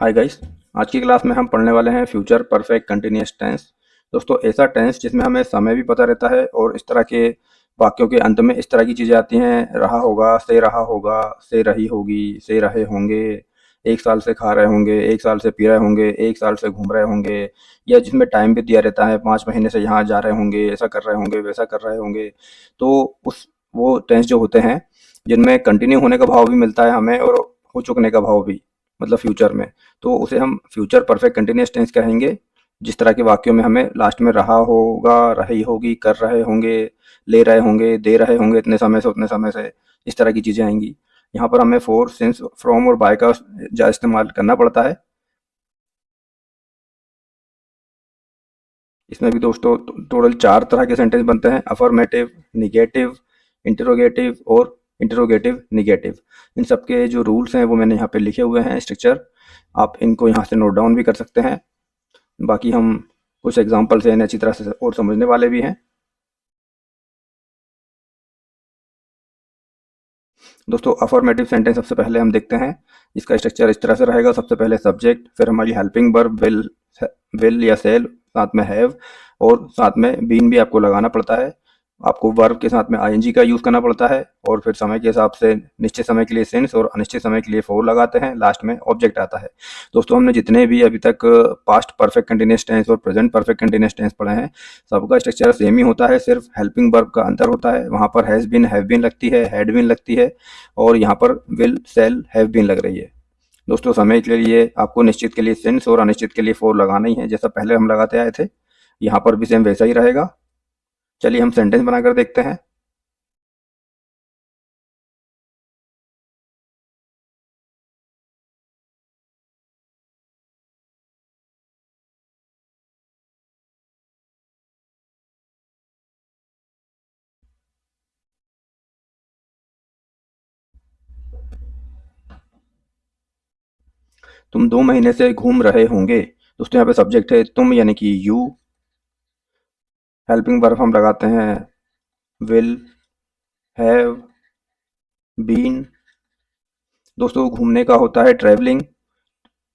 Hi guys. आज की class में हम पढ़ने वाले हैं फ्यूचर परफेक्ट कंटिन्यूअस टेंस। दोस्तों, ऐसा टेंस जिसमें हमें समय भी पता रहता है और इस तरह के वाक्यों के अंत में इस तरह की चीज़ें आती हैं, रहा होगा, से रही होगी, से रहे होंगे, एक साल से खा रहे होंगे, एक साल से पी रहे होंगे, एक साल से घूम रहे होंगे, या जिसमें टाइम भी दिया रहता है, 5 महीने से यहाँ जा रहे होंगे, ऐसा कर रहे होंगे, वैसा कर रहे होंगे। तो उस वो टेंस जो होते हैं जिनमें कंटिन्यू होने का भाव भी मिलता है हमें और हो चुकने का भाव भी, मतलब फ्यूचर में, तो उसे हम फ्यूचर परफेक्ट कंटिन्यूअस टेंस कहेंगे। जिस तरह के वाक्यों में हमें लास्ट में रहा होगा, रही होगी, कर रहे होंगे, ले रहे होंगे, दे रहे होंगे, इतने समय से उतने समय से, इस तरह की चीज़ें आएंगी। यहाँ पर हमें फोर, सिंस, फ्रॉम और बाय का इस्तेमाल करना पड़ता है। इसमें भी दोस्तों टोटल 4 तरह के सेंटेंस बनते हैं: अफर्मेटिव, निगेटिव, इंटरोगेटिव और इंटरोगेटिव निगेटिव। इन सब के जो रूल्स हैं वो मैंने यहाँ पे लिखे हुए हैं, स्ट्रक्चर। आप इनको यहाँ से नोट डाउन भी कर सकते हैं। बाकी हम कुछ एग्जाम्पल से इन्हें अच्छी तरह से और समझने वाले भी हैं। दोस्तों, अफर्मेटिव सेंटेंस सबसे पहले हम देखते हैं। इसका स्ट्रक्चर इस तरह से रहेगा: सबसे पहले सब्जेक्ट, फिर हमारी हेल्पिंग वर्ब विल या सेल, साथ में हैव, और साथ में बीन भी आपको लगाना पड़ता है। आपको वर्ब के साथ में आईएनजी का यूज़ करना पड़ता है, और फिर समय के हिसाब से निश्चित समय के लिए सिंस और अनिश्चित समय के लिए फोर लगाते हैं। लास्ट में ऑब्जेक्ट आता है। दोस्तों, हमने जितने भी अभी तक पास्ट परफेक्ट कंटिन्यूअस टेंस और प्रेजेंट परफेक्ट कंटिन्यूअस टेंस पढ़े हैं, सबका स्ट्रक्चर सेम ही होता है। सिर्फ हेल्पिंग वर्ब का अंतर होता है। वहाँ पर हैज़ बीन, हैव बीन लगती है, हैड बीन लगती है, और यहाँ पर विल, सेल, हैव बीन लग रही है। दोस्तों, समय के लिए आपको निश्चित के लिए सिंस और अनिश्चित के लिए फोर लगाना ही है, जैसा पहले हम लगाते आए थे। यहाँ पर भी सेम वैसा ही रहेगा। चलिए हम सेंटेंस बनाकर देखते हैं। तुम 2 महीने से घूम रहे होंगे। दोस्तों, यहाँ पे सब्जेक्ट है तुम, यानी कि यू। हेल्पिंग वर्ब हम लगाते हैं विल, हैव, बीन। दोस्तों, घूमने का होता है ट्रैवलिंग,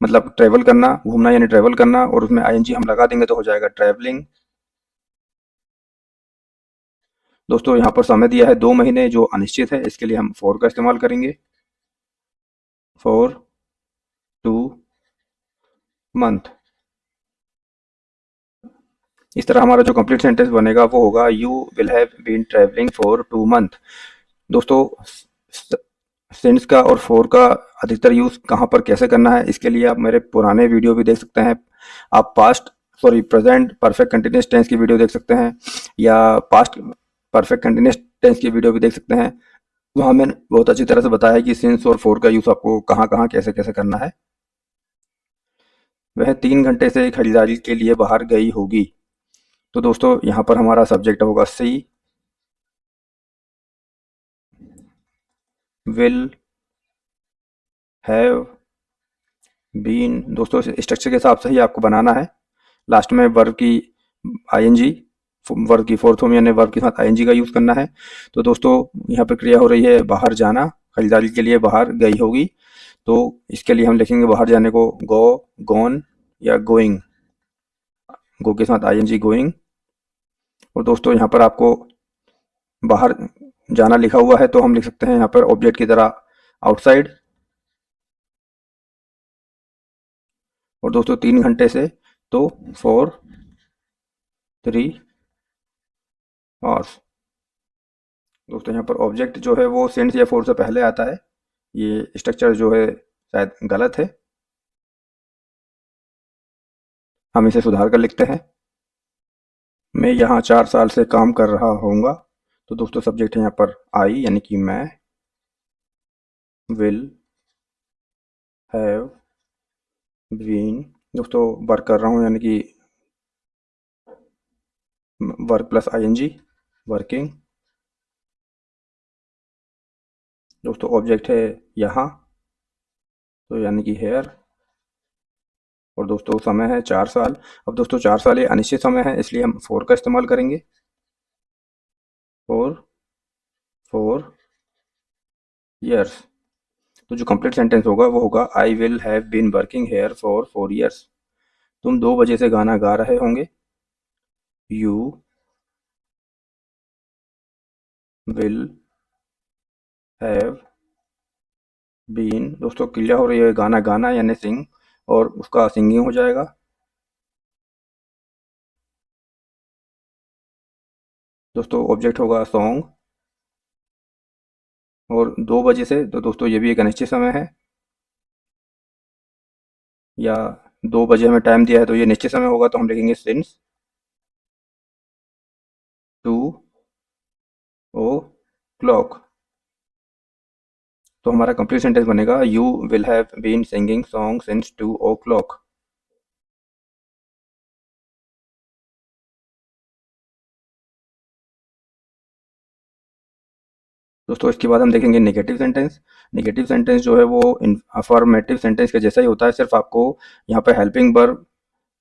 मतलब ट्रैवल करना, घूमना यानी ट्रैवल करना, और उसमें आईएनजी हम लगा देंगे तो हो जाएगा ट्रैवलिंग। दोस्तों, यहाँ पर समय दिया है 2 महीने, जो अनिश्चित है, इसके लिए हम फॉर का इस्तेमाल करेंगे। For 2 month. इस तरह हमारा जो कंप्लीट सेंटेंस बनेगा वो होगा: you will have been travelling for 2 month. दोस्तों, सिंस का और फोर का अधिकतर यूज़ कहाँ पर कैसे करना है, इसके लिए आप मेरे पुराने वीडियो भी देख सकते हैं। आप प्रेजेंट परफेक्ट कंटिन्यूस टेंस की वीडियो देख सकते हैं, या पास्ट परफेक्ट कंटिन्यूस टेंस की वीडियो भी देख सकते हैं। वहाँ मैंने बहुत अच्छी तरह से बताया है कि सिंस और फोर का यूज़ आपको कहाँ कहाँ कैसे कैसे करना है। वह 3 घंटे से खरीदारी के लिए बाहर गई होगी। तो दोस्तों, यहाँ पर हमारा सब्जेक्ट होगा सी, विल हैव बीन। दोस्तों, स्ट्रक्चर के हिसाब से ही आपको बनाना है। लास्ट में वर्ब की आईएनजी, वर्ब की फोर्थ फॉर्म यानी वर्ब के साथ आईएनजी का यूज़ करना है। तो दोस्तों, यहाँ पर क्रिया हो रही है बाहर जाना, खरीदारी के लिए बाहर गई होगी। तो इसके लिए हम लिखेंगे बाहर जाने को गो, गॉन या गोइंग। गो के साथ आईएनजी गोइंग। और दोस्तों, यहाँ पर आपको बाहर जाना लिखा हुआ है, तो हम लिख सकते हैं यहाँ पर ऑब्जेक्ट की तरह आउटसाइड। और दोस्तों, 3 घंटे से, तो 4 3 आवर्स। दोस्तों, यहाँ पर ऑब्जेक्ट जो है वो सिंस या फोर से पहले आता है। ये स्ट्रक्चर जो है शायद गलत है, हम इसे सुधार कर लिखते हैं। मैं यहाँ 4 साल से काम कर रहा होऊंगा। तो दोस्तों, सब्जेक्ट है यहाँ पर आई, यानी कि मैं। Will have been. दोस्तों, वर्क कर रहा हूँ, यानी कि वर्क प्लस आईएनजी, वर्किंग। दोस्तों, ऑब्जेक्ट है यहाँ, तो यानी कि हेयर। और दोस्तों, समय है 4 साल। अब दोस्तों, 4 साल ये अनिश्चित समय है, इसलिए हम फोर का इस्तेमाल करेंगे। For 4 years. तो जो कंप्लीट सेंटेंस होगा वो होगा I will have been working here for 4 years। तुम 2 बजे से गाना गा रहे होंगे। यू विल हैव बीन, दोस्तों क्रिया हो रही है गाना गाना यानी सिंग, और उसका सिंगिंग हो जाएगा। दोस्तों ऑब्जेक्ट होगा सॉन्ग। और 2 बजे से तो दोस्तों ये भी एक अनिश्चित समय है, या 2 बजे हमें टाइम दिया है तो ये निश्चित समय होगा, तो हम लिखेंगे सिंस 2 o'clock। तो हमारा कंप्लीट सेंटेंस बनेगा you will have been singing song since 2 o'clock। दोस्तों इसके बाद हम देखेंगे नेगेटिव सेंटेंस। नेगेटिव सेंटेंस जो है वो अफर्मेटिव सेंटेंस के जैसा ही होता है, सिर्फ आपको यहाँ पे हेल्पिंग वर्ब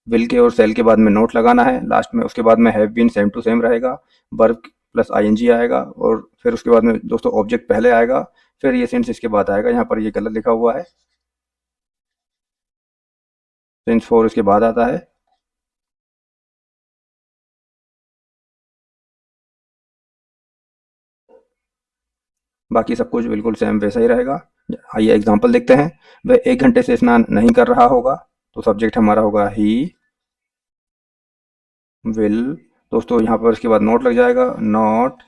विल के और सेल के बाद में नोट लगाना है लास्ट में। उसके बाद में have been same to same रहेगा, वर्ब प्लस आईएनजी आएगा, और फिर उसके बाद में दोस्तों ऑब्जेक्ट पहले आएगा, फिर ये सेंस इसके बाद आएगा। यहाँ पर ये गलत लिखा हुआ है, सेंस फोर इसके बाद आता है। बाकी सब कुछ बिल्कुल सेम वैसा ही रहेगा। आइए एग्जांपल देखते हैं। वह 1 घंटे से स्नान नहीं कर रहा होगा, तो सब्जेक्ट हमारा होगा ही विल। दोस्तों यहाँ पर इसके बाद नोट लग जाएगा, नॉट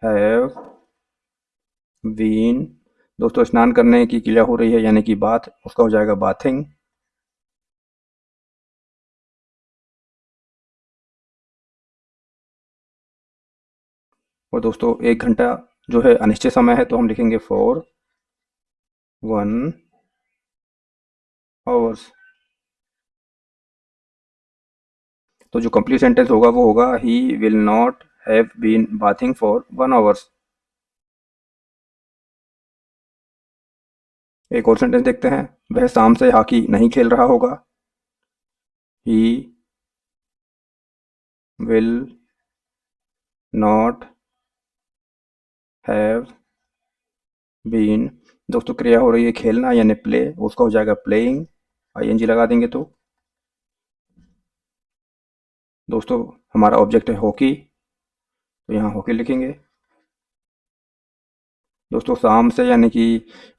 हैव बीन। दोस्तों स्नान करने की क्रिया हो रही है यानी कि बात, उसका हो जाएगा बाथिंग। और दोस्तों 1 घंटा जो है अनिश्चित समय है, तो हम लिखेंगे फॉर 1 hours। तो जो कंप्लीट सेंटेंस होगा वो होगा he will not have been bathing for 1 hours। एक और सेंटेंस देखते हैं। वह शाम से हॉकी नहीं खेल रहा होगा। He will not have been. दोस्तों क्रिया हो रही है खेलना यानी प्ले, उसका हो जाएगा प्लेइंग, आईएनजी लगा देंगे। तो दोस्तों हमारा ऑब्जेक्ट है हॉकी, तो यहाँ हॉकी लिखेंगे। दोस्तों शाम से यानी कि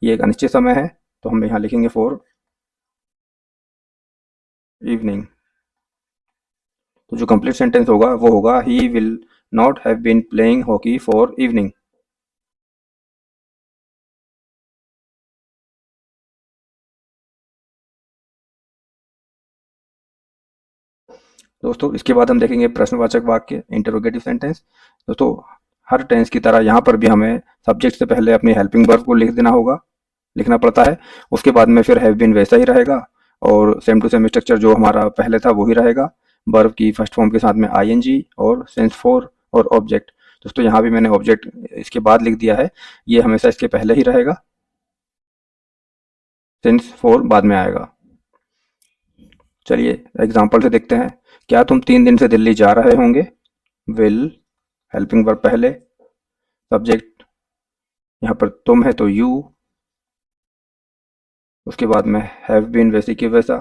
ये एक अनिश्चित समय है, तो हम यहाँ लिखेंगे फॉर इवनिंग। तो जो कंप्लीट सेंटेंस होगा वो होगा he will not have been playing hockey for evening. दोस्तों इसके बाद हम देखेंगे प्रश्नवाचक वाक्य, इंटरोगेटिव सेंटेंस। दोस्तों हर टेंस की तरह यहाँ पर भी हमें सब्जेक्ट से पहले अपनी हेल्पिंग वर्ब को लिख देना होगा, लिखना पड़ता है। उसके बाद में फिर हैव बीन वैसा ही रहेगा, और सेम टू सेम स्ट्रक्चर जो हमारा पहले था वही रहेगा। वर्ब की फर्स्ट फॉर्म के साथ में आईएनजी और सेंस फोर और ऑब्जेक्ट। दोस्तों यहाँ भी मैंने ऑब्जेक्ट इसके बाद लिख दिया है, ये हमेशा इसके पहले ही रहेगा, सेंस फोर बाद में आएगा। चलिए एग्जाम्पल से देखते हैं। क्या तुम 3 दिन से दिल्ली जा रहे होंगे। विल हेल्पिंग वर्ब पहले, सब्जेक्ट यहाँ पर तुम है तो यू, उसके बाद में हैव बीन वैसी की वैसा,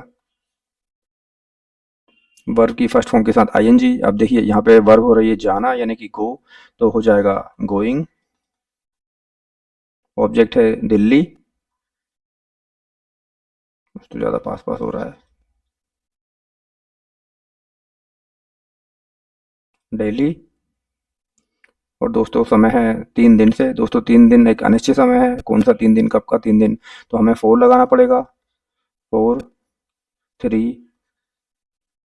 वर्ब की फर्स्ट फॉर्म के साथ आईएनजी। अब देखिए यहाँ पे वर्ब हो रही है जाना यानी कि गो, तो हो जाएगा गोइंग। ऑब्जेक्ट है दिल्ली, तो ज़्यादा पास पास हो रहा है, डेली। और दोस्तों समय है 3 दिन से। दोस्तों 3 दिन एक अनिश्चित समय है, कौन सा 3 दिन, कब का 3 दिन, तो हमें 4 लगाना पड़ेगा। 4 3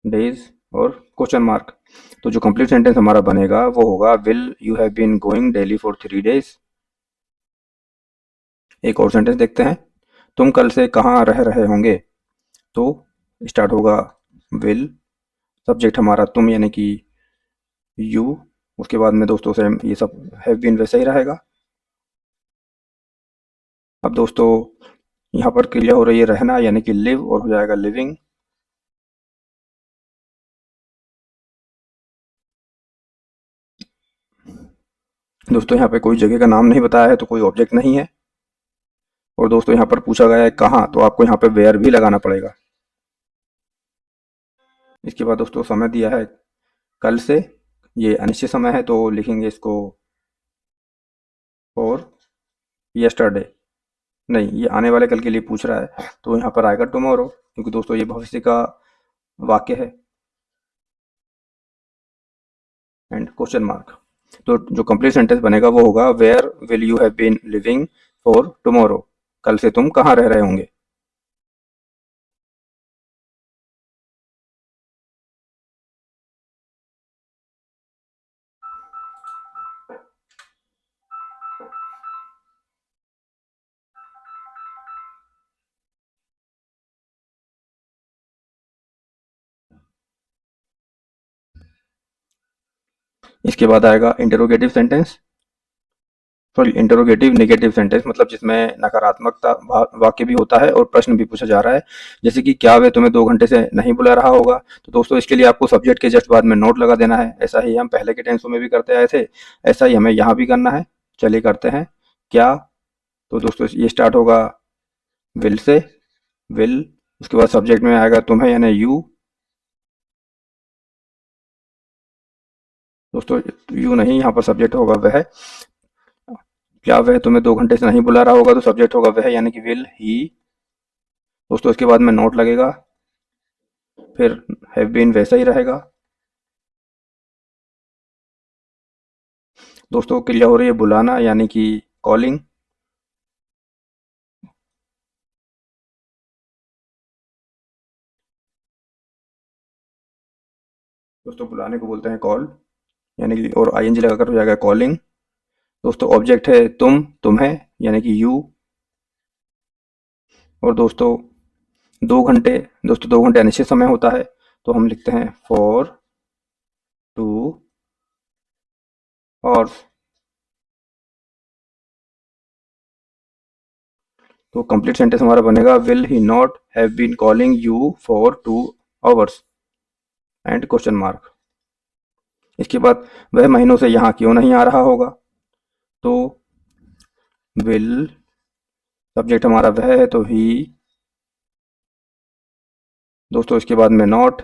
डेज और क्वेश्चन मार्क। तो जो कंप्लीट सेंटेंस हमारा बनेगा वो होगा will you have been going daily for 3 days. एक और सेंटेंस देखते हैं। तुम कल से कहाँ रह रहे होंगे, तो स्टार्ट होगा विल, सब्जेक्ट हमारा तुम यानी कि यू, उसके बाद में दोस्तों सेम ये सब हैव बीन वैसा ही रहेगा। अब दोस्तों यहाँ पर क्रिया हो रही है रहना यानी कि लिव, और हो जाएगा लिविंग। दोस्तों यहाँ पे कोई जगह का नाम नहीं बताया है, तो कोई ऑब्जेक्ट नहीं है। और दोस्तों यहाँ पर पूछा गया है कहाँ, तो आपको यहाँ पे वेयर भी लगाना पड़ेगा। इसके बाद दोस्तों समय दिया है कल से, ये अनिश्चित समय है तो लिखेंगे इसको फॉर यस्टरडे। नहीं, ये आने वाले कल के लिए पूछ रहा है तो यहाँ पर आएगा टुमारो, क्योंकि दोस्तों ये भविष्य का वाक्य है। And question mark. तो जो कंप्लीट सेंटेंस बनेगा वो होगा where will you have been living for tomorrow, कल से तुम कहाँ रह रहे होंगे। इसके बाद आएगा interrogative sentence, sorry interrogative negative sentence, मतलब जिसमें नकारात्मकता वाक्य भी होता है और प्रश्न भी पूछा जा रहा है। जैसे कि क्या वे तुम्हें 2 घंटे से नहीं बुला रहा होगा, तो दोस्तों इसके लिए आपको सब्जेक्ट के जस्ट बाद में नोट लगा देना है। ऐसा ही हम पहले के टेंसों में भी करते आए थे, ऐसा ही हमें यहाँ भी करना है। चलिए करते हैं। क्या, तो दोस्तों ये स्टार्ट होगा विल से, विल, उसके बाद सब्जेक्ट में आएगा तुम्हें यानी यू। दोस्तों यू नहीं, यहाँ पर सब्जेक्ट होगा वह। क्या वह तुम्हें 2 घंटे से नहीं बुला रहा होगा, तो सब्जेक्ट होगा वह यानी कि विल ही। दोस्तों इसके बाद में नोट लगेगा, फिर हैव बीन वैसा ही रहेगा। दोस्तों क्रिया हो रही है बुलाना यानी कि कॉलिंग। दोस्तों बुलाने को बोलते हैं कॉल, यानी कि और आईएनजी लगाकर हो जाएगा कॉलिंग। दोस्तों ऑब्जेक्ट है तुम, तुम्हें यानी कि यू। और दोस्तों 2 घंटे, दोस्तों 2 घंटे अनिश्चित समय होता है तो हम लिखते हैं फॉर 2 hours। तो कंप्लीट सेंटेंस हमारा बनेगा will he not have been calling you for 2 hours and question mark. इसके बाद वह महीनों से यहाँ क्यों नहीं आ रहा होगा, तो विल, सब्जेक्ट हमारा वह है तो ही। दोस्तों इसके बाद में नॉट,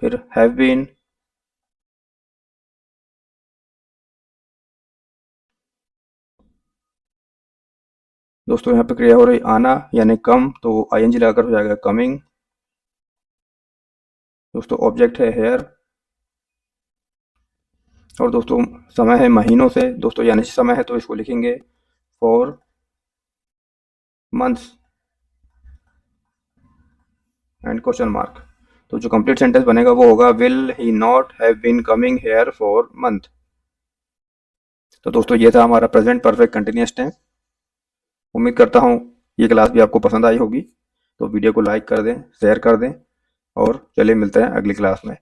फिर हैव बीन। दोस्तों यहाँ पे क्रिया हो रही आना यानी कम, तो आईएनजी लगाकर हो जाएगा कमिंग। दोस्तों ऑब्जेक्ट है हेयर। और दोस्तों समय है महीनों से, दोस्तों यानी समय है तो इसको लिखेंगे for months and question mark. तो जो कंप्लीट सेंटेंस बनेगा वो होगा will he not have been coming here for month. तो दोस्तों ये था हमारा प्रेजेंट परफेक्ट कंटिन्यूअस टेंस। उम्मीद करता हूँ ये क्लास भी आपको पसंद आई होगी। तो वीडियो को लाइक कर दें, शेयर कर दें, और चलिए मिलते हैं अगली क्लास में।